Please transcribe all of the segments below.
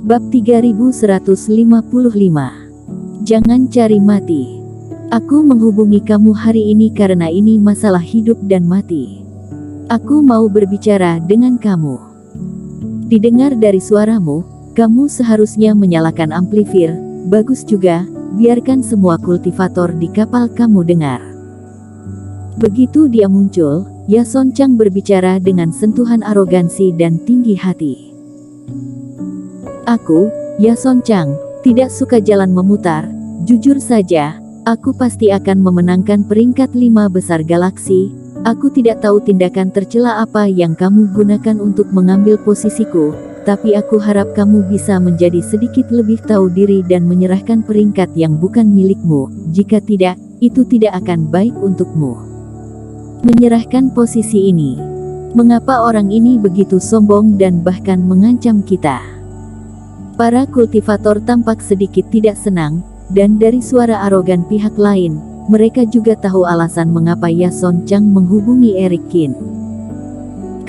Bab 3155. Jangan cari mati. Aku menghubungi kamu hari ini karena ini masalah hidup dan mati. Aku mau berbicara dengan kamu. Didengar dari suaramu, kamu seharusnya menyalakan amplifier. Bagus juga, biarkan semua kultivator di kapal kamu dengar. Begitu dia muncul, Yason Chang berbicara dengan sentuhan arogansi dan tinggi hati. Aku, Yason Chang, tidak suka jalan memutar. Jujur saja, aku pasti akan memenangkan peringkat 5 besar galaksi. Aku tidak tahu tindakan tercela apa yang kamu gunakan untuk mengambil posisiku, tapi aku harap kamu bisa menjadi sedikit lebih tahu diri dan menyerahkan peringkat yang bukan milikmu. Jika tidak, itu tidak akan baik untukmu. Menyerahkan posisi ini. Mengapa orang ini begitu sombong dan bahkan mengancam kita? Para kultivator tampak sedikit tidak senang, dan dari suara arogan pihak lain, mereka juga tahu alasan mengapa Yason Chang menghubungi Eric Qin.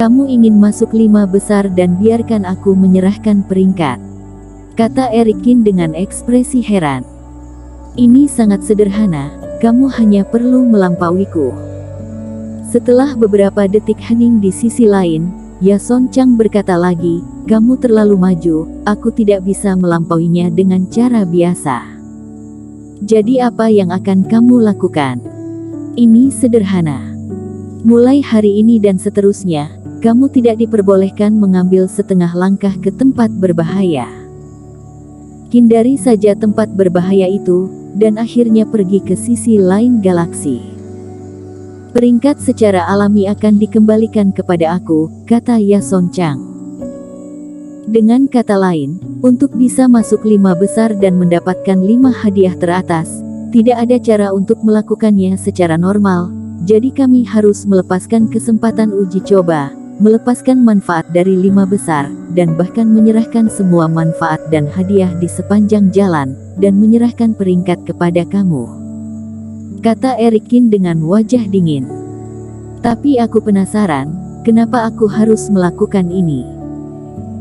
Kamu ingin masuk 5 besar dan biarkan aku menyerahkan peringkat, kata Eric Qin dengan ekspresi heran. Ini sangat sederhana, kamu hanya perlu melampauiku. Setelah beberapa detik hening di sisi lain, Yason Chang berkata lagi, kamu terlalu maju, aku tidak bisa melampauinya dengan cara biasa. Jadi apa yang akan kamu lakukan? Ini sederhana. Mulai hari ini dan seterusnya, kamu tidak diperbolehkan mengambil setengah langkah ke tempat berbahaya. Hindari saja tempat berbahaya itu, dan akhirnya pergi ke sisi lain galaksi. Peringkat secara alami akan dikembalikan kepada aku, kata Yason Chang. Dengan kata lain, untuk bisa masuk 5 besar dan mendapatkan 5 hadiah teratas, tidak ada cara untuk melakukannya secara normal, jadi kami harus melepaskan kesempatan uji coba, melepaskan manfaat dari 5 besar, dan bahkan menyerahkan semua manfaat dan hadiah di sepanjang jalan, dan menyerahkan peringkat kepada kamu, kata Eric Qin dengan wajah dingin. Tapi aku penasaran, kenapa aku harus melakukan ini?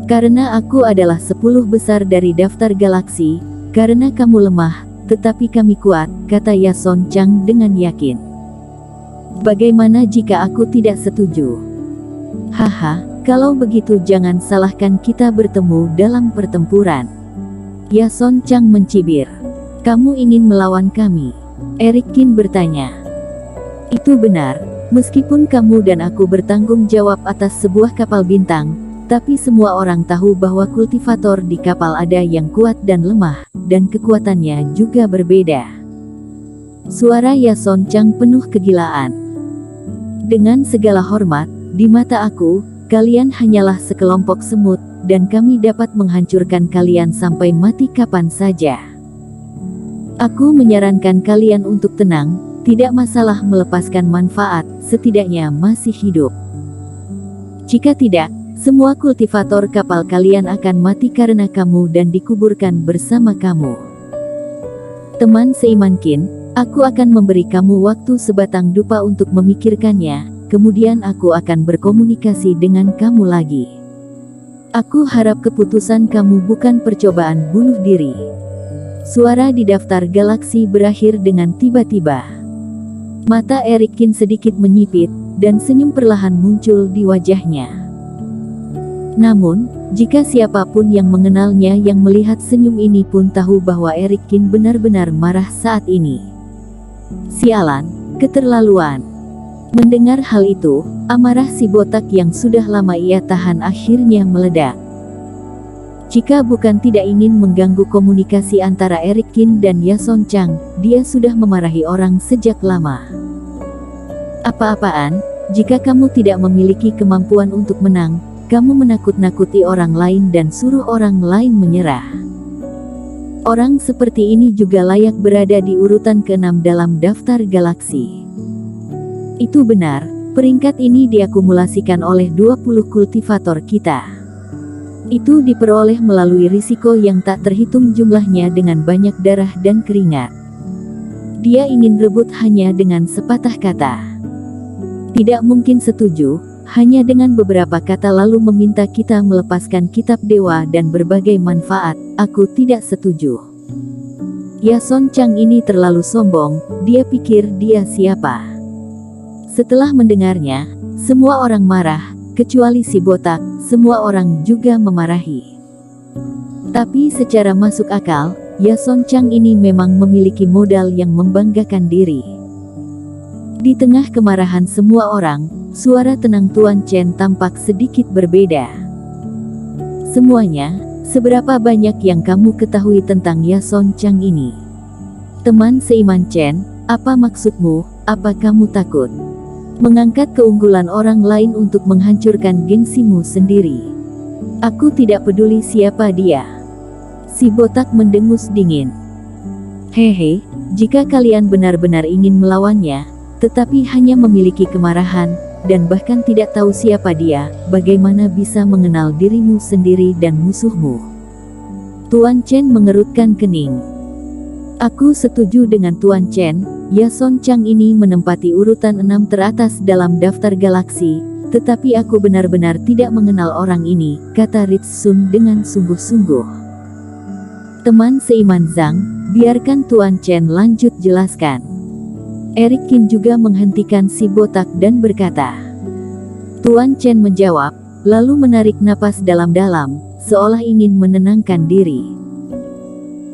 Karena aku adalah 10 besar dari daftar galaksi, karena kamu lemah, tetapi kami kuat, kata Yason Chang dengan yakin. Bagaimana jika aku tidak setuju? Haha, kalau begitu jangan salahkan kita bertemu dalam pertempuran. Yason Chang mencibir. Kamu ingin melawan kami? Eric Qin bertanya. Itu benar, meskipun kamu dan aku bertanggung jawab atas sebuah kapal bintang, tapi semua orang tahu bahwa kultivator di kapal ada yang kuat dan lemah, dan kekuatannya juga berbeda. Suara Yason Chang penuh kegilaan. Dengan segala hormat, di mata aku, kalian hanyalah sekelompok semut, dan kami dapat menghancurkan kalian sampai mati kapan saja. Aku menyarankan kalian untuk tenang, tidak masalah melepaskan manfaat, setidaknya masih hidup. Jika tidak, semua kultivator kapal kalian akan mati karena kamu dan dikuburkan bersama kamu. Teman seiman Qin, aku akan memberi kamu waktu sebatang dupa untuk memikirkannya, kemudian aku akan berkomunikasi dengan kamu lagi. Aku harap keputusan kamu bukan percobaan bunuh diri. Suara di daftar galaksi berakhir dengan tiba-tiba. Mata Eric Qin sedikit menyipit, dan senyum perlahan muncul di wajahnya. Namun, jika siapapun yang mengenalnya yang melihat senyum ini pun tahu bahwa Eric Qin benar-benar marah saat ini. Sialan, keterlaluan. Mendengar hal itu, amarah si botak yang sudah lama ia tahan akhirnya meledak. Jika bukan tidak ingin mengganggu komunikasi antara Eric Qin dan Yason Chang, dia sudah memarahi orang sejak lama. Apa-apaan, jika kamu tidak memiliki kemampuan untuk menang, kamu menakut-nakuti orang lain dan suruh orang lain menyerah. Orang seperti ini juga layak berada di urutan ke-6 dalam daftar galaksi. Itu benar, peringkat ini diakumulasikan oleh 20 kultivator kita. Itu diperoleh melalui risiko yang tak terhitung jumlahnya dengan banyak darah dan keringat. Dia ingin rebut hanya dengan sepatah kata. Tidak mungkin setuju, hanya dengan beberapa kata lalu meminta kita melepaskan kitab dewa dan berbagai manfaat. Aku tidak setuju. Yason Chang ini terlalu sombong, dia pikir dia siapa. Setelah mendengarnya, semua orang marah, kecuali si botak, semua orang juga memarahi. Tapi secara masuk akal, Yason Chang ini memang memiliki modal yang membanggakan diri. Di tengah kemarahan semua orang, suara tenang Tuan Chen tampak sedikit berbeda. Semuanya, seberapa banyak yang kamu ketahui tentang Yason Chang ini? Teman seiman Chen, apa maksudmu? Apa kamu takut mengangkat keunggulan orang lain untuk menghancurkan gengsimu sendiri? Aku tidak peduli siapa dia. Si botak mendengus dingin. Hehe, jika kalian benar-benar ingin melawannya, tetapi hanya memiliki kemarahan, dan bahkan tidak tahu siapa dia, bagaimana bisa mengenal dirimu sendiri dan musuhmu? Tuan Chen mengerutkan kening. Aku setuju dengan Tuan Chen, Yason Chang ini menempati urutan 6 teratas dalam daftar galaksi, tetapi aku benar-benar tidak mengenal orang ini, kata Ritz Sun dengan sungguh-sungguh. Teman seiman Zhang, biarkan Tuan Chen lanjut jelaskan. Eric Qin juga menghentikan si botak dan berkata. Tuan Chen menjawab, lalu menarik napas dalam-dalam, seolah ingin menenangkan diri.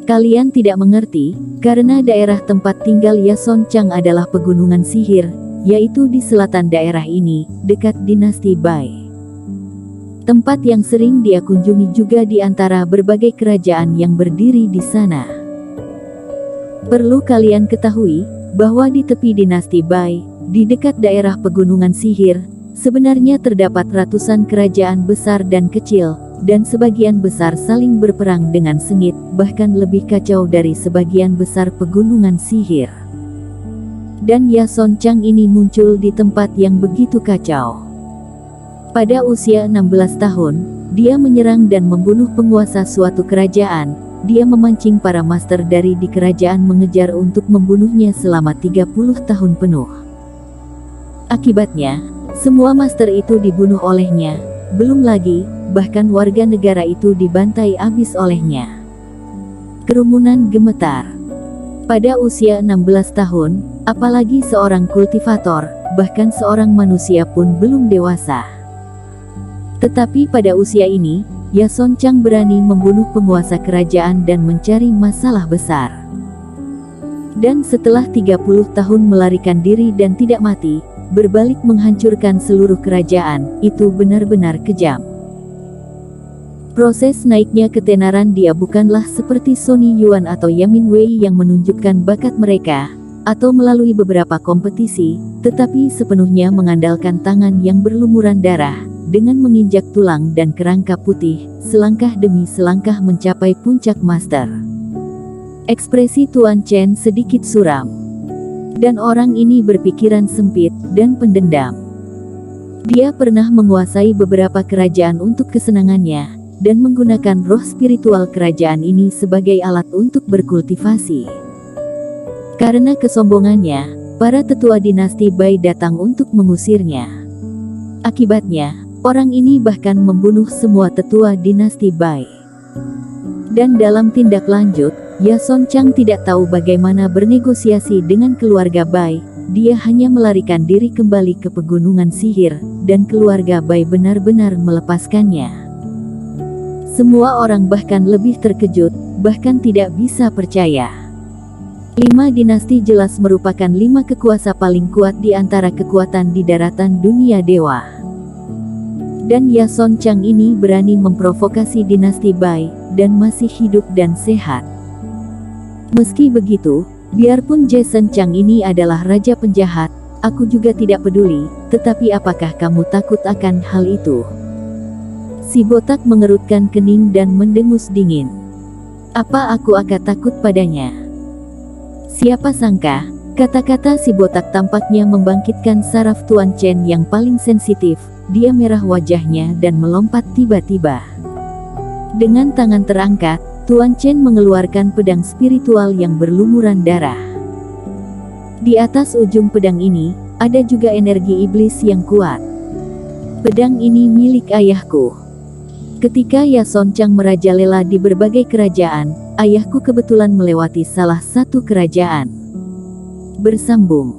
Kalian tidak mengerti, karena daerah tempat tinggal Yason Chang adalah pegunungan sihir, yaitu di selatan daerah ini, dekat dinasti Bai. Tempat yang sering dia kunjungi juga di antara berbagai kerajaan yang berdiri di sana. Perlu kalian ketahui, bahwa di tepi dinasti Bai, di dekat daerah pegunungan sihir, sebenarnya terdapat ratusan kerajaan besar dan kecil, dan sebagian besar saling berperang dengan sengit, bahkan lebih kacau dari sebagian besar pegunungan sihir. Dan Yason Chang ini muncul di tempat yang begitu kacau. Pada usia 16 tahun, dia menyerang dan membunuh penguasa suatu kerajaan. Dia memancing para master dari di kerajaan mengejar untuk membunuhnya selama 30 tahun penuh. Akibatnya, semua master itu dibunuh olehnya. Belum lagi, bahkan warga negara itu dibantai habis olehnya. Kerumunan gemetar. Pada usia 16 tahun, apalagi seorang kultivator, bahkan seorang manusia pun belum dewasa. Tetapi pada usia ini, Yason Chang berani membunuh penguasa kerajaan dan mencari masalah besar. Dan setelah 30 tahun melarikan diri dan tidak mati, berbalik menghancurkan seluruh kerajaan, itu benar-benar kejam. Proses naiknya ketenaran dia bukanlah seperti Sony Yuan atau Yamin Wei yang menunjukkan bakat mereka, atau melalui beberapa kompetisi, tetapi sepenuhnya mengandalkan tangan yang berlumuran darah, dengan menginjak tulang dan kerangka putih, selangkah demi selangkah mencapai puncak master. Ekspresi Tuan Chen sedikit suram. Dan orang ini berpikiran sempit dan pendendam. Dia pernah menguasai beberapa kerajaan untuk kesenangannya, dan menggunakan roh spiritual kerajaan ini sebagai alat untuk berkultivasi. Karena kesombongannya, para tetua dinasti Bai datang untuk mengusirnya. Akibatnya, orang ini bahkan membunuh semua tetua dinasti Bai. Dan dalam tindak lanjut, Yason Chang tidak tahu bagaimana bernegosiasi dengan keluarga Bai. Dia hanya melarikan diri kembali ke pegunungan sihir, dan keluarga Bai benar-benar melepaskannya. Semua orang bahkan lebih terkejut, bahkan tidak bisa percaya. 5 dinasti jelas merupakan 5 kekuasa paling kuat di antara kekuatan di daratan dunia dewa. Dan Yason Chang ini berani memprovokasi dinasti Bai, dan masih hidup dan sehat. Meski begitu, biarpun Jason Chang ini adalah raja penjahat, aku juga tidak peduli, tetapi apakah kamu takut akan hal itu? Si botak mengerutkan kening dan mendengus dingin. Apa aku akan takut padanya? Siapa sangka, kata-kata si botak tampaknya membangkitkan saraf Tuan Chen yang paling sensitif. Dia merah wajahnya dan melompat tiba-tiba. Dengan tangan terangkat, Tuan Chen mengeluarkan pedang spiritual yang berlumuran darah. Di atas ujung pedang ini, ada juga energi iblis yang kuat. Pedang ini milik ayahku. Ketika Yason Chang merajalela di berbagai kerajaan, ayahku kebetulan melewati salah satu kerajaan. Bersambung.